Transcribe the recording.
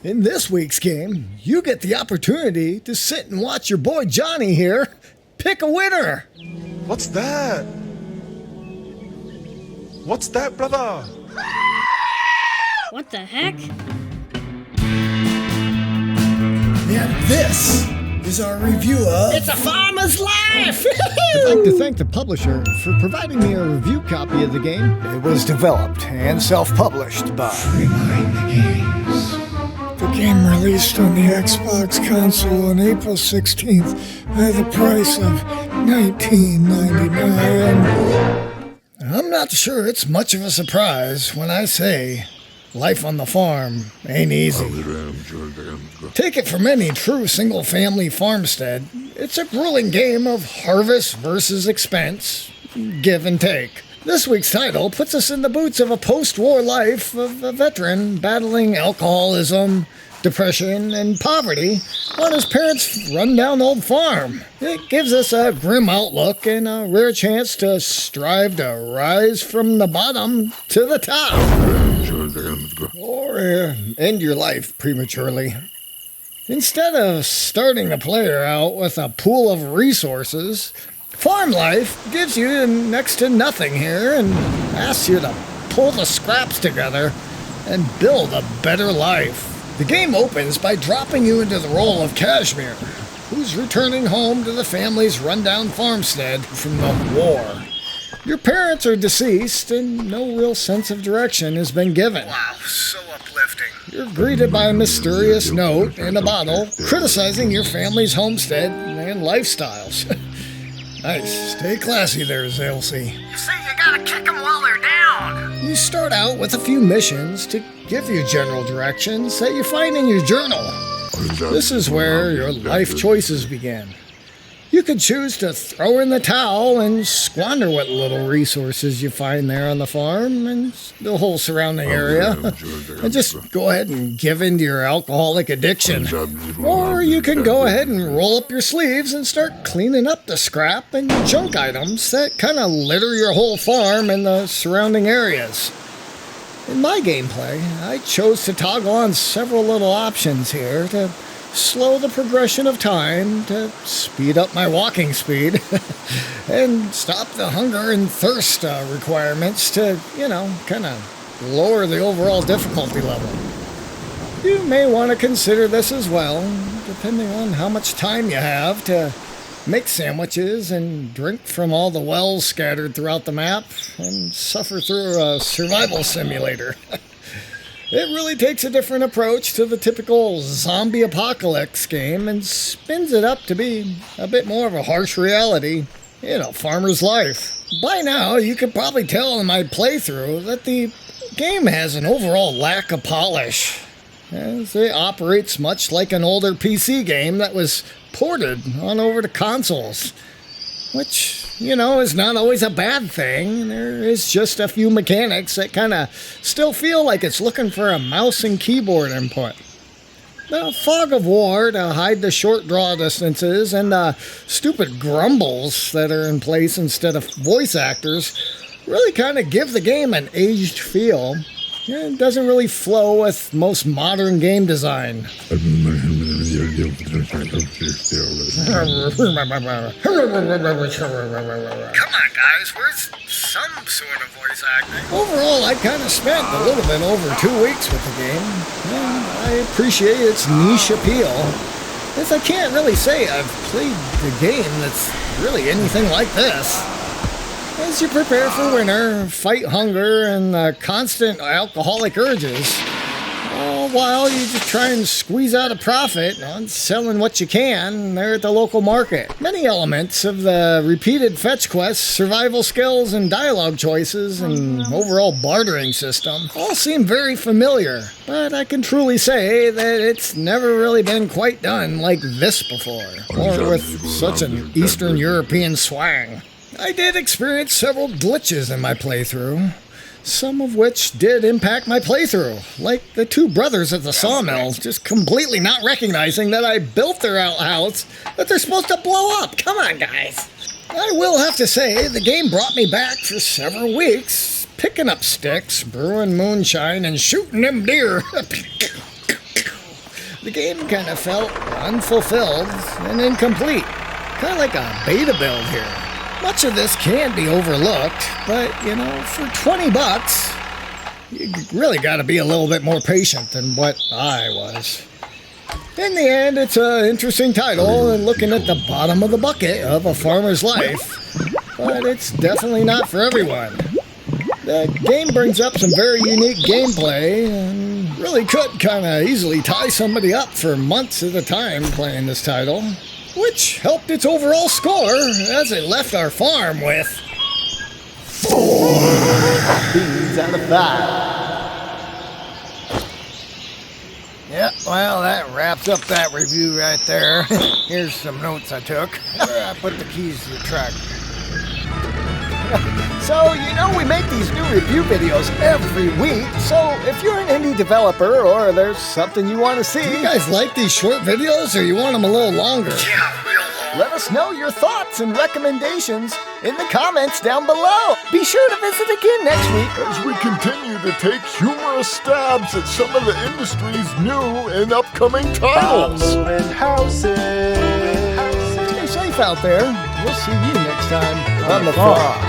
In this week's game, you get the opportunity to sit and watch your boy Johnny here pick a winner. What's that? What's that, brother? What the heck? And this is our review of It's a Farmer's Life! I'd like to thank the publisher for providing me a review copy of the game. It was developed and self-published by Rewind the Games. The game released on the Xbox console on April 16th at the price of $19.99. I'm not sure it's much of a surprise when I say life on the farm ain't easy. Take it from any true single-family farmstead, it's a grueling game of harvest versus expense, give and take. This week's title puts us in the boots of a post-war life of a veteran battling alcoholism, depression, and poverty on his parents' run-down old farm. It gives us a grim outlook and a rare chance to strive to rise from the bottom to the top. Or end your life prematurely. Instead of starting the player out with a pool of resources, farm life gives you next to nothing here and asks you to pull the scraps together and build a better life. The game opens by dropping you into the role of Kashmir, who's returning home to the family's rundown farmstead from the war. Your parents are deceased and no real sense of direction has been given. Wow, so uplifting. You're greeted by a mysterious note and a bottle criticizing your family's homestead and lifestyles. Nice. Stay classy there, Zalesy. You say you gotta kick them while they're down. You start out with a few missions to give you general directions that you find in your journal. This is where your life choices begin. You could choose to throw in the towel and squander what little resources you find there on the farm and the whole surrounding area, and just go ahead and give in to your alcoholic addiction. Or you can go ahead and roll up your sleeves and start cleaning up the scrap and junk items that kind of litter your whole farm and the surrounding areas. In my gameplay, I chose to toggle on several little options here to slow the progression of time, to speed up my walking speed, and stop the hunger and thirst requirements to, kind of lower the overall difficulty level. You may want to consider this as well, depending on how much time you have to make sandwiches and drink from all the wells scattered throughout the map and suffer through a survival simulator. It really takes a different approach to the typical zombie apocalypse game and spins it up to be a bit more of a harsh reality in a farmer's life. By now, you could probably tell in my playthrough that the game has an overall lack of polish, as it operates much like an older PC game that was ported on over to consoles, which, is not always a bad thing. There is just a few mechanics that kind of still feel like it's looking for a mouse and keyboard input. The fog of war to hide the short draw distances and the stupid grumbles that are in place instead of voice actors really kind of give the game an aged feel. It doesn't really flow with most modern game design. Come on, guys, where's some sort of voice acting? Overall, I kind of spent a little bit over 2 weeks with the game, and I appreciate its niche appeal, as I can't really say I've played the game that's really anything like this. As you prepare for winter, fight hunger and constant alcoholic urges, all while you just try and squeeze out a profit on selling what you can there at the local market. Many elements of the repeated fetch quests, survival skills, and dialogue choices, and overall bartering system all seem very familiar, but I can truly say that it's never really been quite done like this before, or with such an Eastern European swang. I did experience several glitches in my playthrough, some of which did impact my playthrough, like the two brothers at the sawmill just completely not recognizing that I built their outhouse that they're supposed to blow up. Come on, guys. I will have to say, the game brought me back for several weeks, picking up sticks, brewing moonshine, and shooting them deer. the game kind of felt unfulfilled and incomplete. Kind of like a beta build here. Much of this can be overlooked, but, for $20, you really got to be a little bit more patient than what I was. In the end, it's an interesting title and looking at the bottom of the bucket of a farmer's life, but it's definitely not for everyone. The game brings up some very unique gameplay and really could kind of easily tie somebody up for months at a time playing this title, which helped its overall score as it left our farm with 4 beans out of 5. Yeah, well, that wraps up that review right there. Here's some notes I took. I put the keys to the truck. So, we make these new review videos every week, so if you're an indie developer or there's something you want to see... Do you guys like these short videos or you want them a little longer? Yeah, real long. Let us know your thoughts and recommendations in the comments down below. Be sure to visit again next week as we continue to take humorous stabs at some of the industry's new and upcoming titles. Moving houses. Stay safe out there. We'll see you next time on the farm.